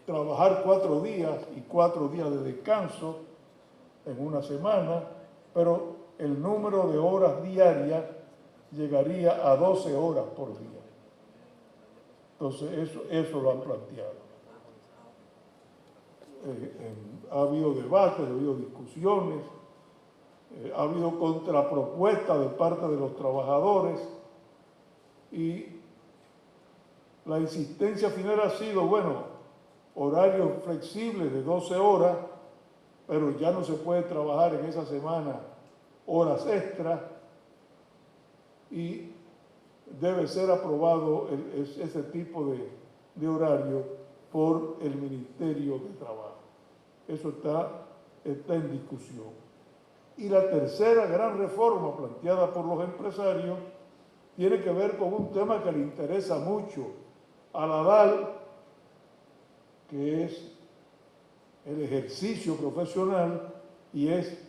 trabajar 4 días y 4 días de descanso en una semana, pero el número de horas diarias llegaría a 12 horas por día. Entonces, eso lo han planteado. Ha habido debates, ha habido discusiones, ha habido contrapropuestas de parte de los trabajadores y la insistencia final ha sido, bueno, horarios flexibles de 12 horas, pero ya no se puede trabajar en esa semana horas extras y debe ser aprobado ese tipo de horario por el Ministerio de Trabajo. Eso está en discusión. Y la tercera gran reforma planteada por los empresarios tiene que ver con un tema que le interesa mucho a la DAL, que es el ejercicio profesional, y es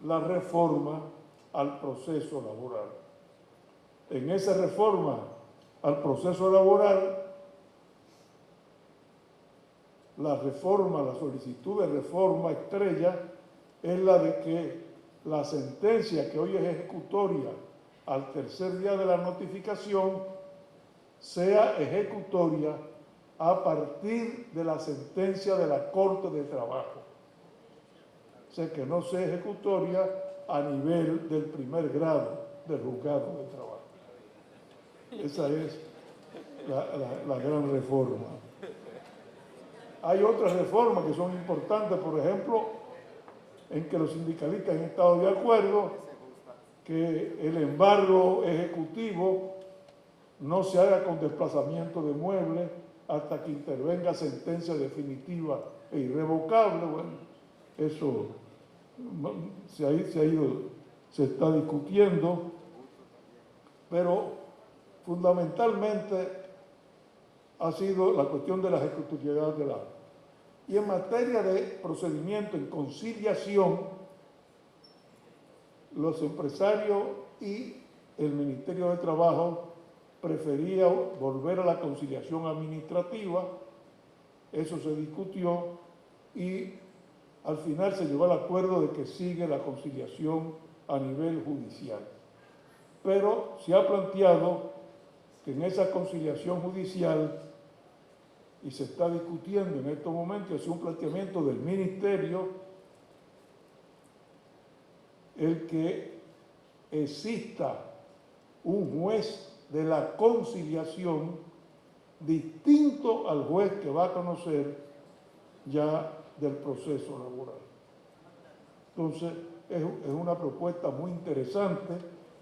la reforma al proceso laboral. En esa reforma al proceso laboral, la solicitud de reforma estrella es la de que la sentencia que hoy es ejecutoria al tercer día de la notificación sea ejecutoria a partir de la sentencia de la Corte de Trabajo. O sea, que no sea ejecutoria a nivel del primer grado del juzgado de trabajo. Esa es la gran reforma. Hay otras reformas que son importantes, por ejemplo, en que los sindicalistas han estado de acuerdo que el embargo ejecutivo no se haga con desplazamiento de muebles hasta que intervenga sentencia definitiva e irrevocable. Bueno, eso se está discutiendo, pero fundamentalmente ha sido la cuestión de la ejecutoriedad del acto. Y en materia de procedimiento en conciliación, los empresarios y el Ministerio de Trabajo preferían volver a la conciliación administrativa. Eso se discutió y al final se llegó al acuerdo de que sigue la conciliación a nivel judicial. Pero se ha planteado que en esa conciliación judicial, y se está discutiendo en estos momentos, es un planteamiento del Ministerio, el que exista un juez de la conciliación distinto al juez que va a conocer ya del proceso laboral. Entonces, es una propuesta muy interesante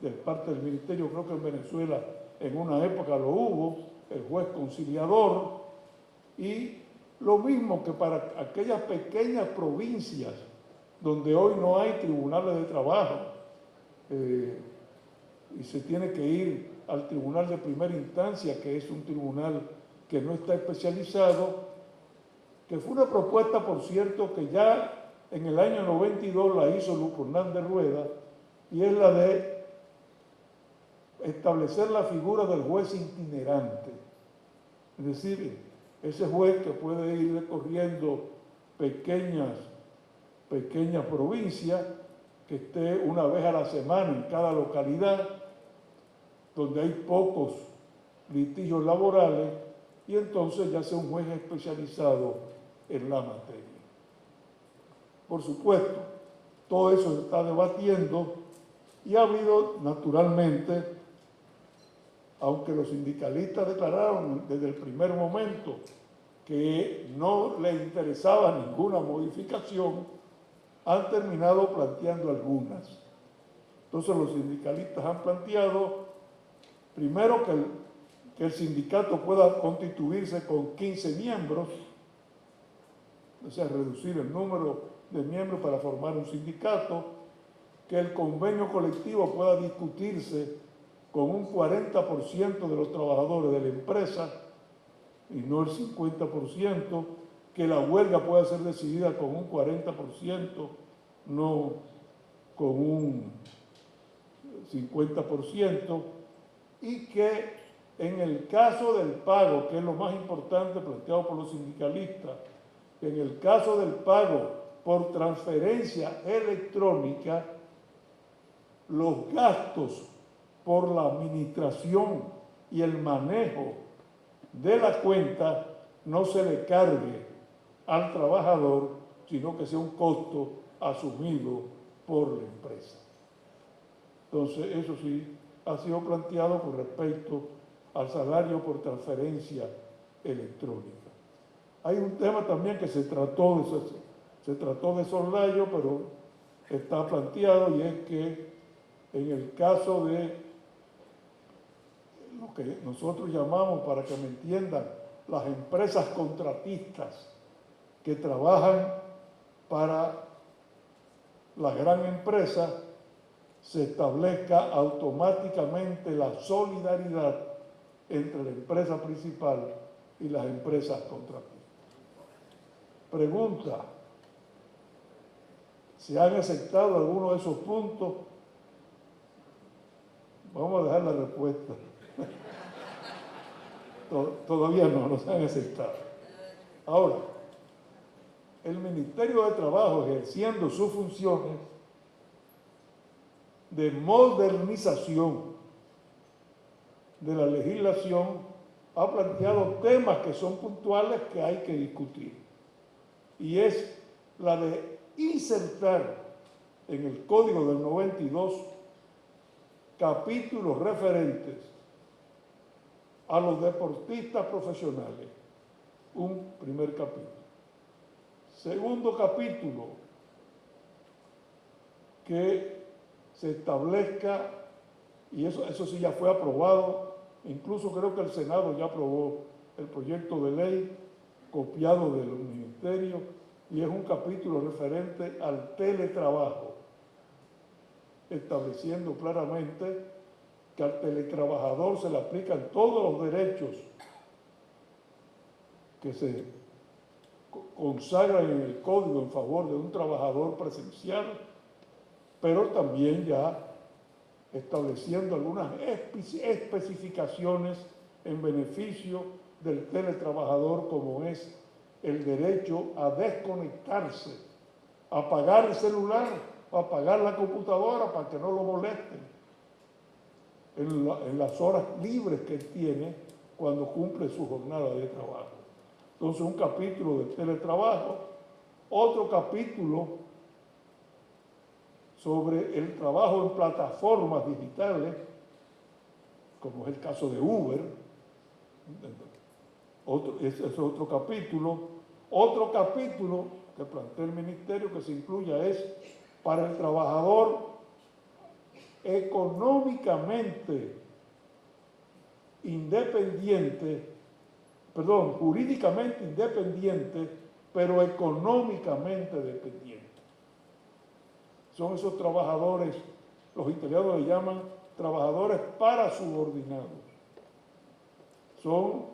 de parte del Ministerio. Creo que en Venezuela en una época lo hubo, el juez conciliador, y lo mismo que para aquellas pequeñas provincias donde hoy no hay tribunales de trabajo y se tiene que ir al tribunal de primera instancia, que es un tribunal que no está especializado, que fue una propuesta, por cierto, que ya en el año 92 la hizo Luis Fernández Rueda, y es la de establecer la figura del juez itinerante. Es decir, ese juez que puede ir recorriendo pequeñas provincias, que esté una vez a la semana en cada localidad, donde hay pocos litigios laborales, y entonces ya sea un juez especializado en la materia. Por supuesto, todo eso se está debatiendo y ha habido, naturalmente, aunque los sindicalistas declararon desde el primer momento que no les interesaba ninguna modificación, han terminado planteando algunas. Entonces los sindicalistas han planteado, primero, que el sindicato pueda constituirse con 15 miembros, o sea, reducir el número de miembros para formar un sindicato, que el convenio colectivo pueda discutirse con un 40% de los trabajadores de la empresa y no el 50%, que la huelga pueda ser decidida con un 40%, no con un 50%, y que en el caso del pago, que es lo más importante planteado por los sindicalistas, en el caso del pago por transferencia electrónica, los gastos por la administración y el manejo de la cuenta no se le cargue al trabajador, sino que sea un costo asumido por la empresa. Entonces, eso sí ha sido planteado con respecto al salario por transferencia electrónica. Hay un tema también que se trató de soslayo, pero está planteado, y es que en el caso de lo que nosotros llamamos, para que me entiendan, las empresas contratistas que trabajan para la gran empresa, se establezca automáticamente la solidaridad entre la empresa principal y las empresas contratistas. Pregunta: ¿se han aceptado algunos de esos puntos? Vamos a dejar la respuesta. Todavía no se han aceptado. Ahora, el Ministerio de Trabajo, ejerciendo sus funciones de modernización de la legislación, ha planteado temas que son puntuales que hay que discutir. Y es la de insertar en el Código del 92 capítulos referentes a los deportistas profesionales. Un primer capítulo. Segundo capítulo, que se establezca, y eso sí ya fue aprobado, incluso creo que el Senado ya aprobó el proyecto de ley copiado del Ministerio, y es un capítulo referente al teletrabajo, estableciendo claramente que al teletrabajador se le aplican todos los derechos que se consagran en el código en favor de un trabajador presencial, pero también ya estableciendo algunas especificaciones en beneficio del teletrabajador, como es el derecho a desconectarse, a apagar el celular, a apagar la computadora para que no lo molesten en las horas libres que él tiene cuando cumple su jornada de trabajo. Entonces, un capítulo de teletrabajo, otro capítulo sobre el trabajo en plataformas digitales, como es el caso de Uber. Ese es otro capítulo. Otro capítulo que plantea el ministerio que se incluya es para el trabajador económicamente independiente, perdón, jurídicamente independiente, pero económicamente dependiente. Son esos trabajadores, los italianos le llaman trabajadores parasubordinados. Son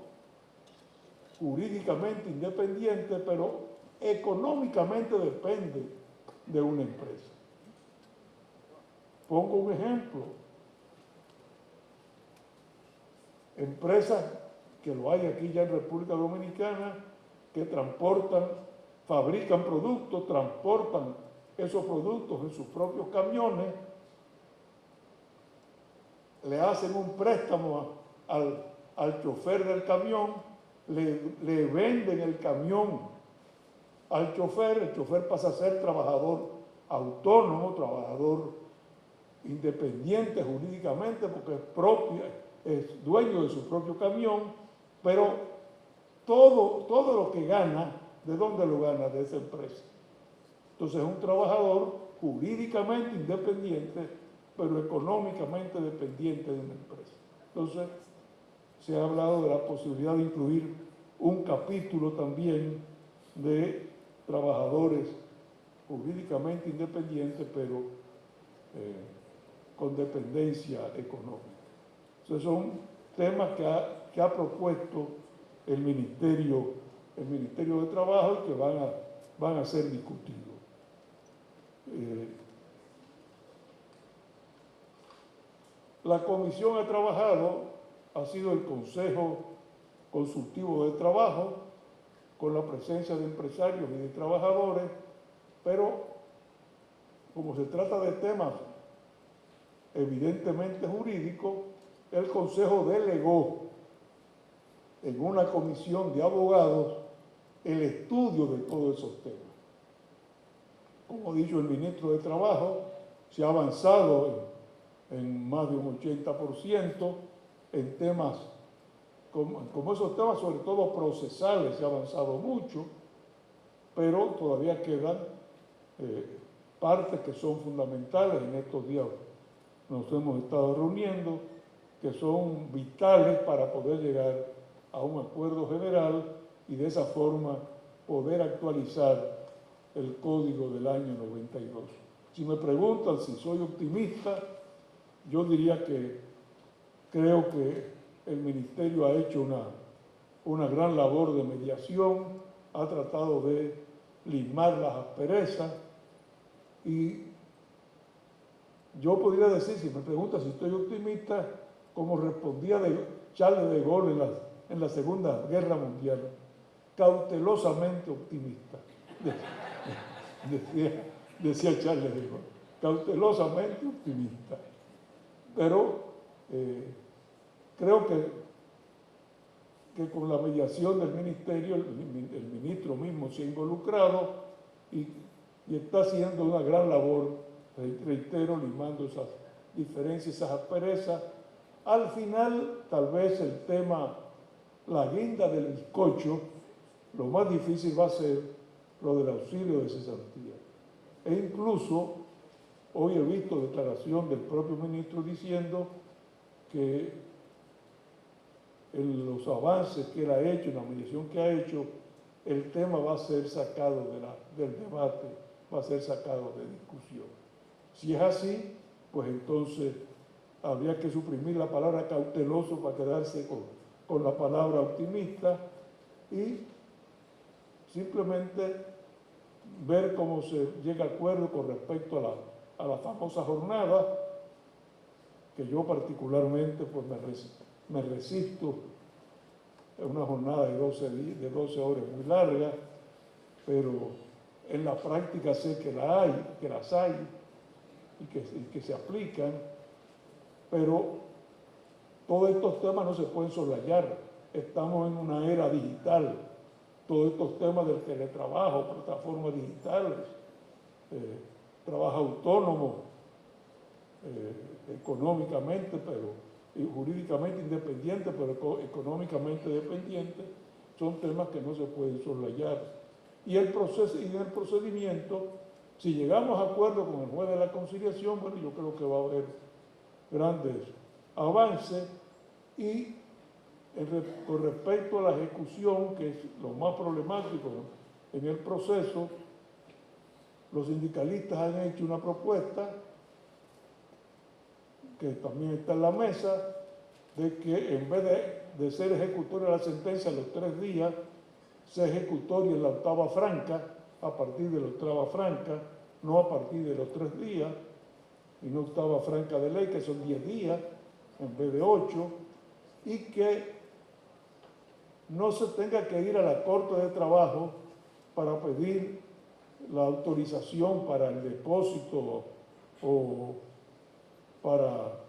jurídicamente independientes, pero económicamente dependen de una empresa. Pongo un ejemplo. Empresas que lo hay aquí ya en República Dominicana, que fabrican productos, transportan esos productos en sus propios camiones, le hacen un préstamo al chofer del camión, le venden el camión al chofer, el chofer pasa a ser trabajador autónomo, trabajador independiente jurídicamente porque es dueño de su propio camión, pero todo lo que gana, ¿de dónde lo gana? De esa empresa. Entonces es un trabajador jurídicamente independiente, pero económicamente dependiente de una empresa. Entonces se ha hablado de la posibilidad de incluir un capítulo también de trabajadores jurídicamente independientes, pero con dependencia económica. Esos son temas que ha propuesto el Ministerio de Trabajo y que van a ser discutidos. La comisión ha trabajado, ha sido el Consejo Consultivo de Trabajo, con la presencia de empresarios y de trabajadores, pero como se trata de temas evidentemente jurídicos, el Consejo delegó en una comisión de abogados el estudio de todos esos temas. Como ha dicho el ministro de Trabajo, se ha avanzado en más de un 80% en temas, como esos temas, sobre todo procesales, se ha avanzado mucho, pero todavía quedan partes que son fundamentales. En estos días nos hemos estado reuniendo, que son vitales para poder llegar a un acuerdo general y de esa forma poder actualizar el código del año 92. Si me preguntan si soy optimista, yo diría que creo que el Ministerio ha hecho una gran labor de mediación, ha tratado de limar las asperezas y yo podría decir, si me preguntan si estoy optimista, como respondía Charles de Gaulle en la Segunda Guerra Mundial, cautelosamente optimista, decía Charles de Gaulle, cautelosamente optimista. Pero creo que con la mediación del Ministerio, el ministro mismo se ha involucrado y está haciendo una gran labor, reitero, limando esas diferencias, esas asperezas. Al final, tal vez el tema, la guinda del bizcocho, lo más difícil va a ser lo del auxilio de cesantía. E incluso, hoy he visto declaración del propio ministro diciendo que en los avances que él ha hecho, en la mediación que ha hecho, el tema va a ser sacado del debate, va a ser sacado de discusión. Si es así, pues entonces habría que suprimir la palabra cauteloso para quedarse con la palabra optimista y simplemente ver cómo se llega a acuerdo con respecto a la famosa jornada, que yo particularmente pues me resisto. Es una jornada de 12 horas muy larga, pero en la práctica sé que las hay y que se aplican, pero todos estos temas no se pueden soslayar. Estamos en una era digital. Todos estos temas del teletrabajo, plataformas digitales, trabaja autónomo económicamente, y jurídicamente independiente, pero económicamente dependiente, son temas que no se pueden soslayar. Y en el procedimiento, si llegamos a acuerdo con el juez de la conciliación, bueno, yo creo que va a haber grandes avances. Y con respecto a la ejecución, que es lo más problemático en el proceso, los sindicalistas han hecho una propuesta que también está en la mesa, de que en vez de ser ejecutoria la sentencia en los 3 días, sea ejecutoria en la octava franca, a partir de la octava franca, no a partir de los 3 días, y una octava franca de ley, que son 10 días, en vez de 8, y que no se tenga que ir a la Corte de Trabajo para pedir la autorización para el depósito o para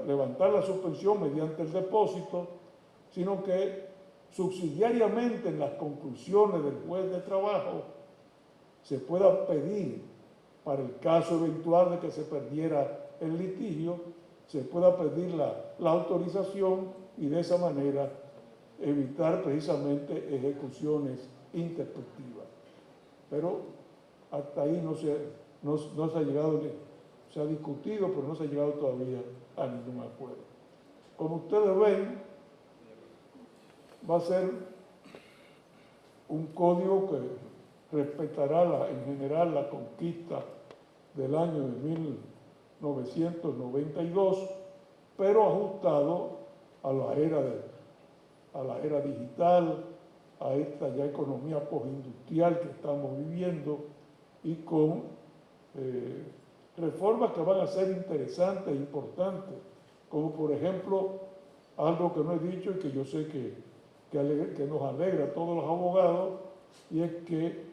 levantar la suspensión mediante el depósito, sino que subsidiariamente en las conclusiones del juez de trabajo se pueda pedir, para el caso eventual de que se perdiera el litigio, se pueda pedir la autorización y de esa manera evitar precisamente ejecuciones intempestivas. Pero hasta ahí no se ha llegado, se ha discutido, pero no se ha llegado todavía a ningún acuerdo. Como ustedes ven, va a ser un código que respetará en general la conquista del año de 1992, pero ajustado a la era digital, a esta ya economía postindustrial que estamos viviendo, y con reformas que van a ser interesantes e importantes, como por ejemplo, algo que no he dicho y que yo sé que nos alegra a todos los abogados, y es que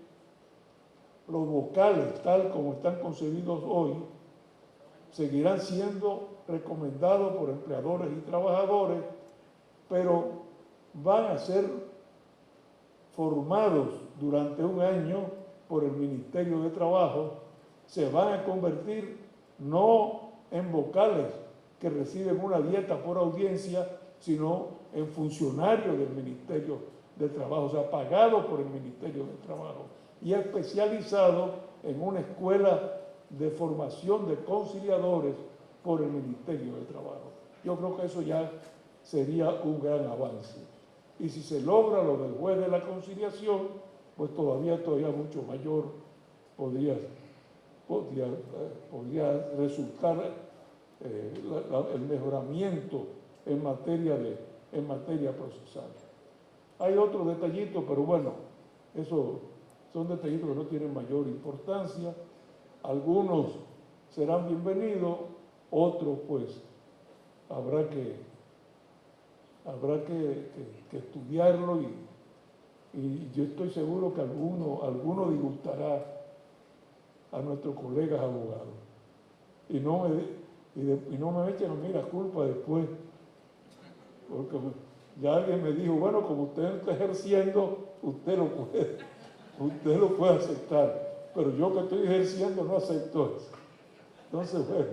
los vocales, tal como están concebidos hoy, seguirán siendo recomendados por empleadores y trabajadores, pero van a ser formados durante un año por el Ministerio de Trabajo, se van a convertir no en vocales que reciben una dieta por audiencia, sino en funcionarios del Ministerio de Trabajo, o sea, pagados por el Ministerio de Trabajo y especializados en una escuela de formación de conciliadores por el Ministerio de Trabajo. Yo creo que eso ya sería un gran avance. Y si se logra lo del juez de la conciliación, pues todavía mucho mayor podría resultar el mejoramiento en materia procesal. Hay otros detallitos, pero bueno, esos son detallitos que no tienen mayor importancia. Algunos serán bienvenidos, otros pues habrá que estudiarlo, y yo estoy seguro que alguno disgustará a nuestros colegas abogados. Y no me echen a mí la culpa después, porque ya alguien me dijo, bueno, como usted está ejerciendo, usted lo puede aceptar, pero yo que estoy ejerciendo no acepto eso. Entonces, bueno,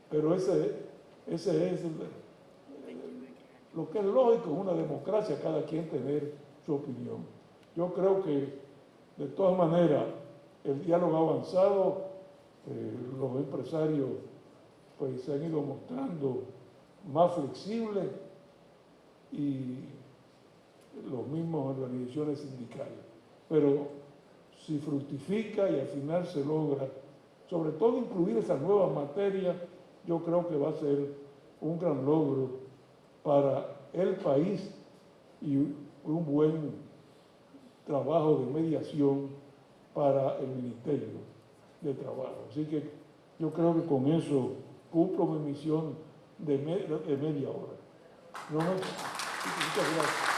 pero ese es lo que es lógico en una democracia, cada quien tener su opinión. Yo creo que, de todas maneras, el diálogo ha avanzado, los empresarios pues se han ido mostrando más flexibles, y los mismos organizaciones sindicales. Pero si fructifica y al final se logra, sobre todo incluir esas nuevas materias, yo creo que va a ser un gran logro para el país y un buen trabajo de mediación para el Ministerio de Trabajo. Así que yo creo que con eso cumplo mi misión de media hora. Muchas gracias.